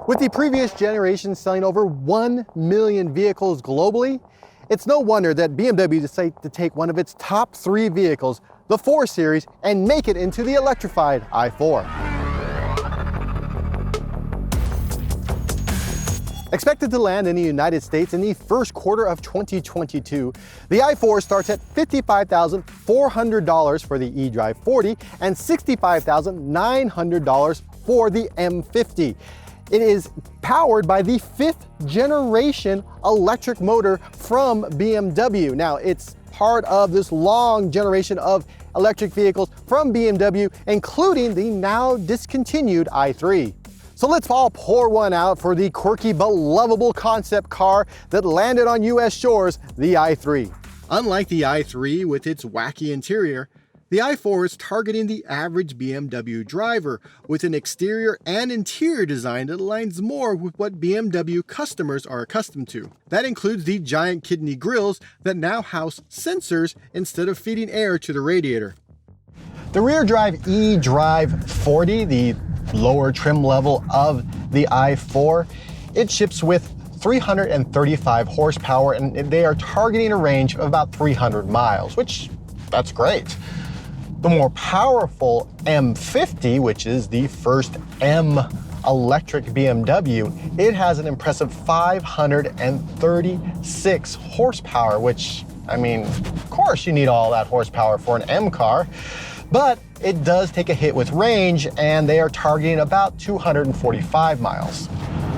With the previous generation selling over 1 million vehicles globally, it's no wonder that BMW decided to take one of its top 3 vehicles, the 4 Series, and make it into the electrified i4. Expected to land in the United States in the first quarter of 2022, the i4 starts at $55,400 for the eDrive 40 and $65,900 for the M50. It is powered by the 5th generation electric motor from BMW. Now, it's part of this long generation of electric vehicles from BMW, including the now discontinued i3. So let's all pour one out for the quirky but lovable concept car that landed on US shores, the i3. Unlike the i3 with its wacky interior, the i4 is targeting the average BMW driver with an exterior and interior design that aligns more with what BMW customers are accustomed to. That includes the giant kidney grills that now house sensors instead of feeding air to the radiator. The rear drive eDrive 40, the lower trim level of the i4, it ships with 335 horsepower and they are targeting a range of about 300 miles, which that's great. The more powerful M50, which is the first M electric BMW, it has an impressive 536 horsepower, which, I mean, of course you need all that horsepower for an M car, but it does take a hit with range and they are targeting about 245 miles.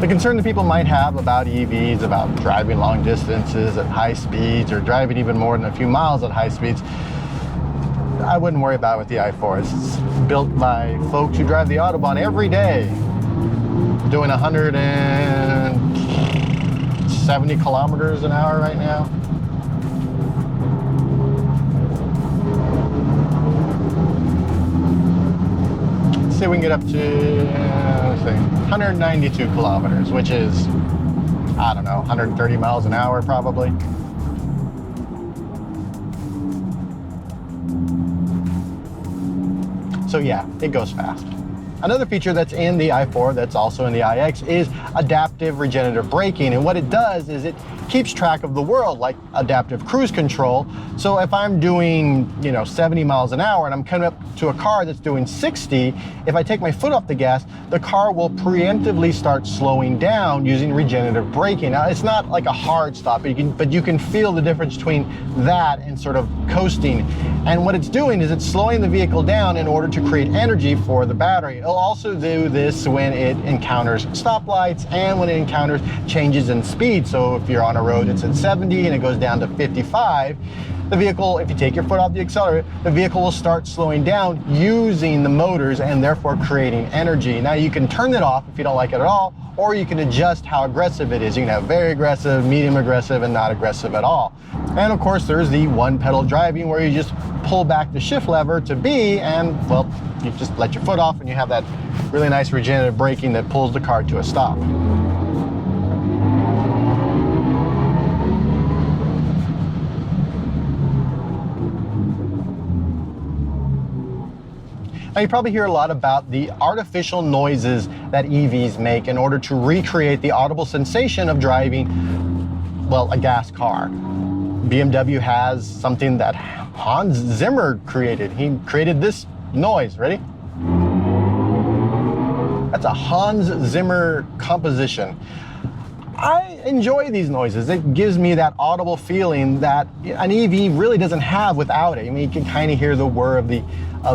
The concern that people might have about EVs, about driving long distances at high speeds or driving even more than a few miles at high speeds, I wouldn't worry about it with the i4. It's built by folks who drive the Autobahn every day, doing 170 kilometers an hour right now. Let's see if we can get up to 192 kilometers, which is, I don't know, 130 miles an hour probably. So yeah, it goes fast. Another feature that's in the i4 that's also in the iX is adaptive regenerative braking. And what it does is it keeps track of the world, like adaptive cruise control. So if I'm doing, 70 miles an hour and I'm coming up to a car that's doing 60, if I take my foot off the gas, the car will preemptively start slowing down using regenerative braking. Now, it's not like a hard stop, but you can feel the difference between that and sort of coasting. And what it's doing is it's slowing the vehicle down in order to create energy for the battery. It'll also do this when it encounters stoplights and when it encounters changes in speed. So if you're on a road that's at 70 and it goes down to 55, the vehicle, if you take your foot off the accelerator, the vehicle will start slowing down using the motors and therefore creating energy. Now you can turn it off if you don't like it at all, or you can adjust how aggressive it is. You can have very aggressive, medium aggressive, and not aggressive at all. And of course, there's the one pedal driving where you just pull back the shift lever to B and, well, you just let your foot off and you have that really nice regenerative braking that pulls the car to a stop. Now you probably hear a lot about the artificial noises that EVs make in order to recreate the audible sensation of driving, well, a gas car. BMW has something that Hans Zimmer created. He created this noise, ready? That's a Hans Zimmer composition. I enjoy these noises. It gives me that audible feeling that an EV really doesn't have without it. I mean, you can kind of hear the whir of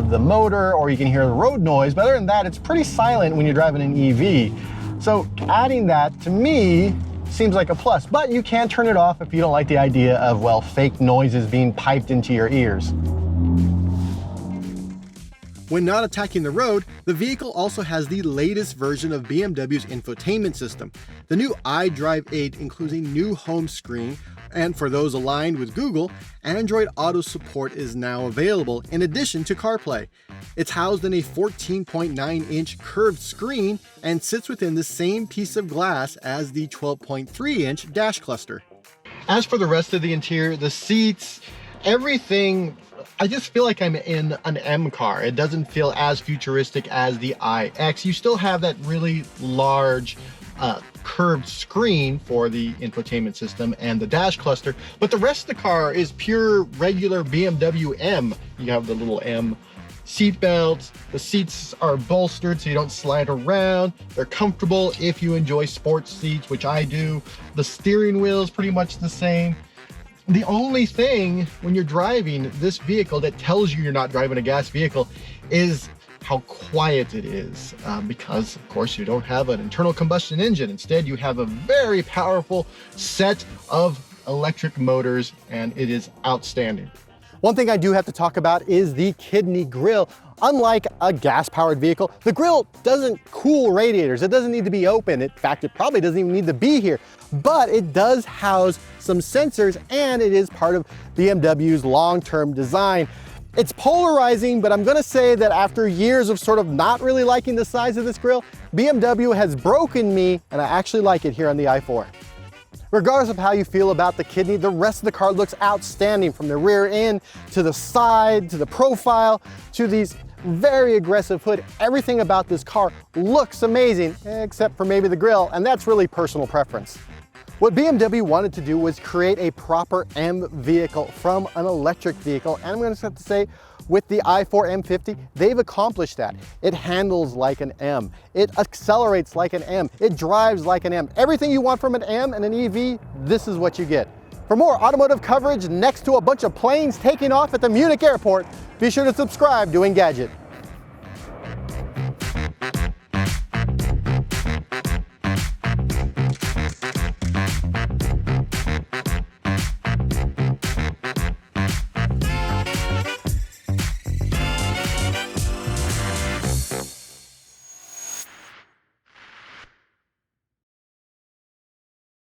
the motor, or you can hear the road noise, but other than that, it's pretty silent when you're driving an EV. So adding that, to me, seems like a plus, but you can turn it off if you don't like the idea of, well, fake noises being piped into your ears. When not attacking the road, the vehicle also has the latest version of BMW's infotainment system. The new iDrive 8 includes a new home screen, and for those aligned with Google, Android Auto support is now available in addition to CarPlay. It's housed in a 14.9-inch curved screen and sits within the same piece of glass as the 12.3-inch dash cluster. As for the rest of the interior, the seats, everything, I just feel like I'm in an M car. It doesn't feel as futuristic as the iX. You still have that really large curved screen for the infotainment system and the dash cluster, but the rest of the car is pure regular BMW M. You have the little M seat belts, the seats are bolstered so you don't slide around, they're comfortable if you enjoy sports seats, which I do. The steering wheel is pretty much the same. The only thing when you're driving this vehicle that tells you you're not driving a gas vehicle is how quiet it is, because of course you don't have an internal combustion engine. Instead, you have a very powerful set of electric motors, and it is outstanding. One thing I do have to talk about is the kidney grille. Unlike a gas-powered vehicle, the grille doesn't cool radiators. It doesn't need to be open. In fact, it probably doesn't even need to be here, but it does house some sensors, and it is part of BMW's long-term design. It's polarizing, but I'm gonna say that after years of sort of not really liking the size of this grille, BMW has broken me, and I actually like it here on the i4. Regardless of how you feel about the kidney, the rest of the car looks outstanding, from the rear end to the side to the profile to these very aggressive hood. Everything about this car looks amazing, except for maybe the grille, and that's really personal preference. What BMW wanted to do was create a proper M vehicle from an electric vehicle, and I'm going to have to say, with the i4 M50, they've accomplished that. It handles like an M, it accelerates like an M, it drives like an M. Everything you want from an M and an EV, this is what you get. For more automotive coverage next to a bunch of planes taking off at the Munich airport, be sure to subscribe to Engadget.